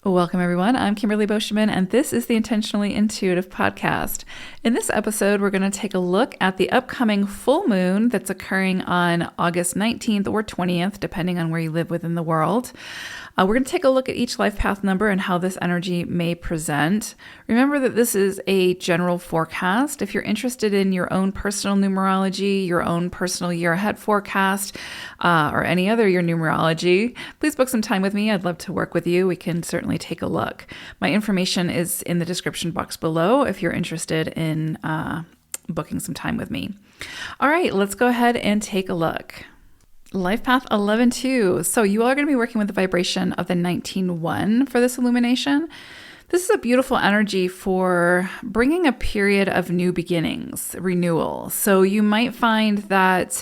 Welcome, everyone. I'm Kimberly Boschman, and this is the Intentionally Intuitive podcast. In this episode, we're going to take a look at the upcoming full moon that's occurring on August 19th or 20th, depending on where you live within the world. We're going to take a look at each life path number and how this energy may present. Remember that this is a general forecast. If you're interested in your own personal numerology, your own personal year ahead forecast, or any other year numerology, please book some time with me. I'd love to work with you. We can certainly take a look. My information is in the description box below if you're interested in booking some time with me. All right, let's go ahead and take a look. Life path 11-2. So you are going to be working with the vibration of the 19-1 for this illumination. This is a beautiful energy for bringing a period of new beginnings, renewal. So you might find that,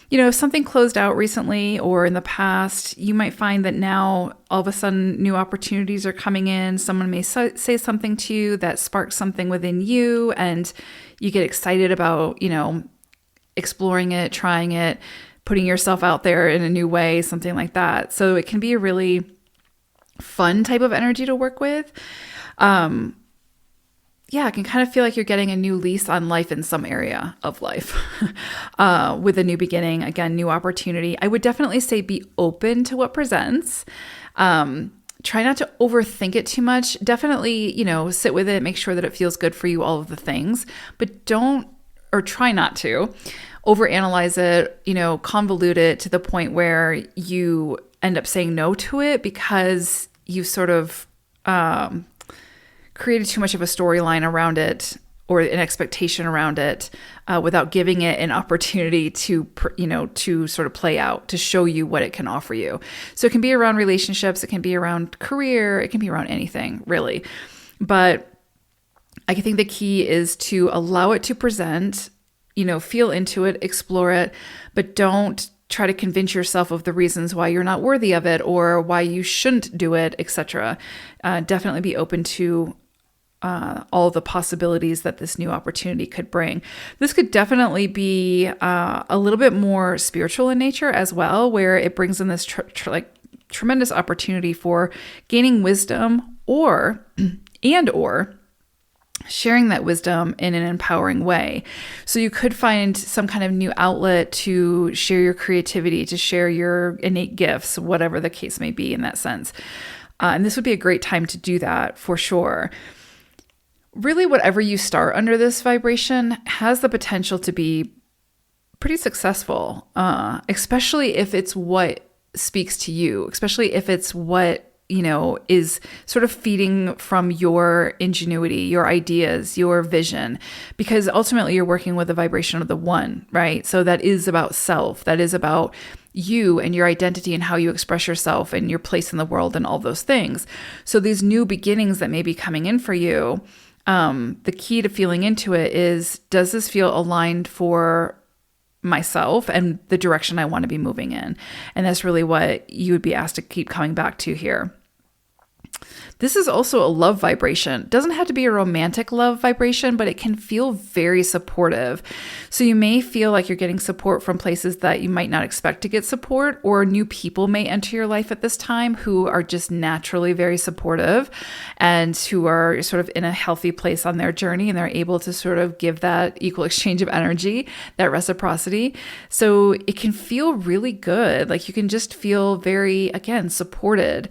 if something closed out recently or in the past, you might find that now all of a sudden new opportunities are coming in. Someone may say something to you that sparks something within you, and you get excited about, exploring it, trying it, putting yourself out there in a new way, something like that. So it can be a really fun type of energy to work with. It can kind of feel like you're getting a new lease on life in some area of life with a new beginning, again, new opportunity. I would definitely say be open to what presents. Try not to overthink it too much. Definitely, sit with it, make sure that it feels good for you, all of the things, but try not to overanalyze it, convolute it to the point where you end up saying no to it because you sort of created too much of a storyline around it or an expectation around it without giving it an opportunity to sort of play out, to show you what it can offer you. So it can be around relationships, it can be around career, it can be around anything really. But I think the key is to allow it to present, feel into it, explore it, but don't try to convince yourself of the reasons why you're not worthy of it or why you shouldn't do it, etc. Definitely be open to all the possibilities that this new opportunity could bring. This could definitely be a little bit more spiritual in nature as well, where it brings in this tremendous opportunity for gaining wisdom or sharing that wisdom in an empowering way. So you could find some kind of new outlet to share your creativity, to share your innate gifts, whatever the case may be in that sense. And this would be a great time to do that for sure. Really, whatever you start under this vibration has the potential to be pretty successful, especially if it's what speaks to you, especially if it's what is sort of feeding from your ingenuity, your ideas, your vision, because ultimately you're working with the vibration of the one, right? So that is about self. That is about you and your identity and how you express yourself and your place in the world and all those things. So these new beginnings that may be coming in for you, the key to feeling into it is, does this feel aligned for myself and the direction I want to be moving in? And that's really what you would be asked to keep coming back to here. This is also a love vibration. It doesn't have to be a romantic love vibration, but it can feel very supportive. So you may feel like you're getting support from places that you might not expect to get support, or new people may enter your life at this time who are just naturally very supportive and who are sort of in a healthy place on their journey, and they're able to sort of give that equal exchange of energy, that reciprocity. So it can feel really good. Like you can just feel very, again, supported.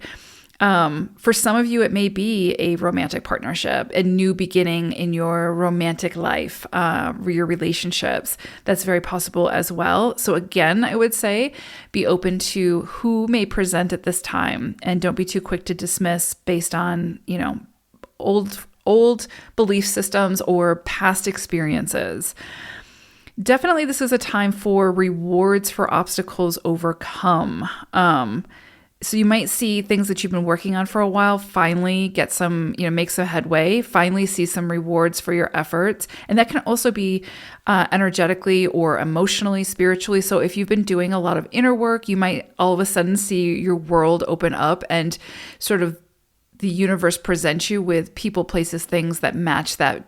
For some of you, it may be a romantic partnership, a new beginning in your romantic life, your relationships. That's very possible as well. So again, I would say be open to who may present at this time, and don't be too quick to dismiss based on, old belief systems or past experiences. Definitely, this is a time for rewards for obstacles overcome. So you might see things that you've been working on for a while finally get some, make some headway, finally see some rewards for your efforts. And that can also be energetically or emotionally, spiritually. So if you've been doing a lot of inner work, you might all of a sudden see your world open up and sort of the universe present you with people, places, things that match that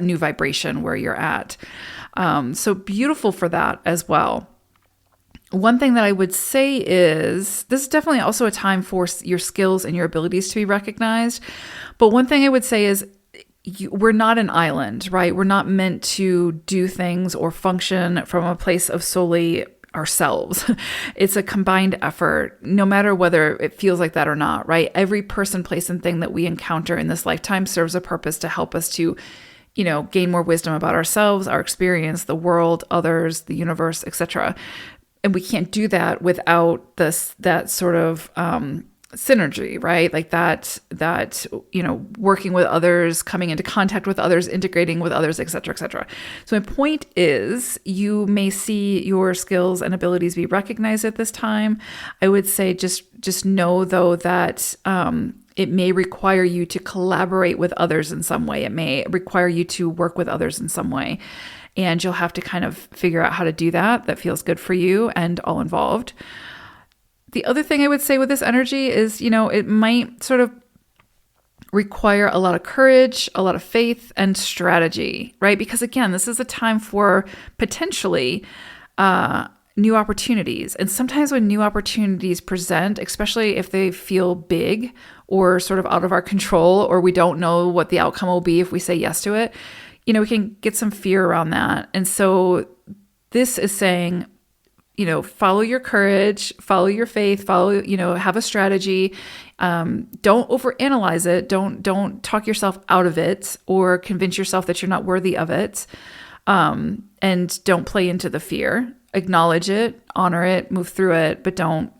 new vibration where you're at. So beautiful for that as well. One thing that I would say is this is definitely also a time for your skills and your abilities to be recognized. But one thing I would say is we're not an island, right? We're not meant to do things or function from a place of solely ourselves. It's a combined effort, no matter whether it feels like that or not, right? Every person, place, and thing that we encounter in this lifetime serves a purpose to help us to, gain more wisdom about ourselves, our experience, the world, others, the universe, etc. And we can't do that without that sort of synergy, right? Like that working with others, coming into contact with others, integrating with others, et cetera, et cetera. So my point is, you may see your skills and abilities be recognized at this time. I would say just know, though, that it may require you to collaborate with others in some way. It may require you to work with others in some way. And you'll have to kind of figure out how to do that feels good for you and all involved. The other thing I would say with this energy is, it might sort of require a lot of courage, a lot of faith, and strategy, right? Because again, this is a time for potentially new opportunities. And sometimes when new opportunities present, especially if they feel big or sort of out of our control, or we don't know what the outcome will be if we say yes to it, we can get some fear around that. And so this is saying, follow your courage, follow your faith, have a strategy. Don't overanalyze it. Don't talk yourself out of it or convince yourself that you're not worthy of it. And don't play into the fear. Acknowledge it, honor it, move through it, but don't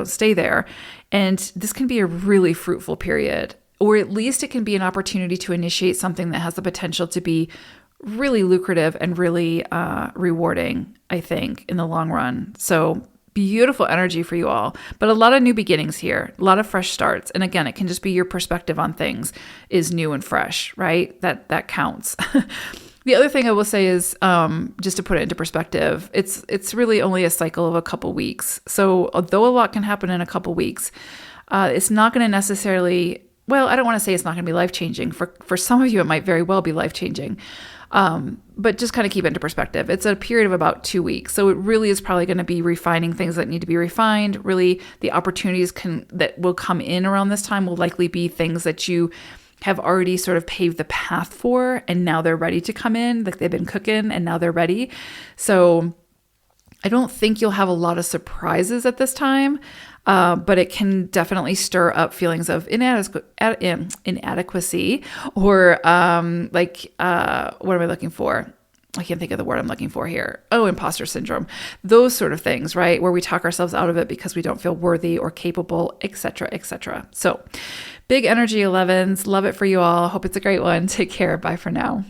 stay there. And this can be a really fruitful period. Or at least it can be an opportunity to initiate something that has the potential to be really lucrative and really rewarding, I think, in the long run. So beautiful energy for you all, but a lot of new beginnings here, a lot of fresh starts. And again, it can just be your perspective on things is new and fresh, right? That counts. The other thing I will say is, just to put it into perspective, it's really only a cycle of a couple weeks. So although a lot can happen in a couple weeks, it's not going to necessarily, well, I don't want to say it's not going to be life-changing. For some of you, it might very well be life-changing. But just kind of keep it into perspective. It's a period of about 2 weeks. So it really is probably going to be refining things that need to be refined. Really, the opportunities that will come in around this time will likely be things that you have already sort of paved the path for, and now they're ready to come in. Like they've been cooking and now they're ready. So I don't think you'll have a lot of surprises at this time. But it can definitely stir up feelings of inadequacy or what am I looking for? I can't think of the word I'm looking for here. Oh, imposter syndrome. Those sort of things, right? Where we talk ourselves out of it because we don't feel worthy or capable, etc., etc. So big energy 11s. Love it for you all. Hope it's a great one. Take care. Bye for now.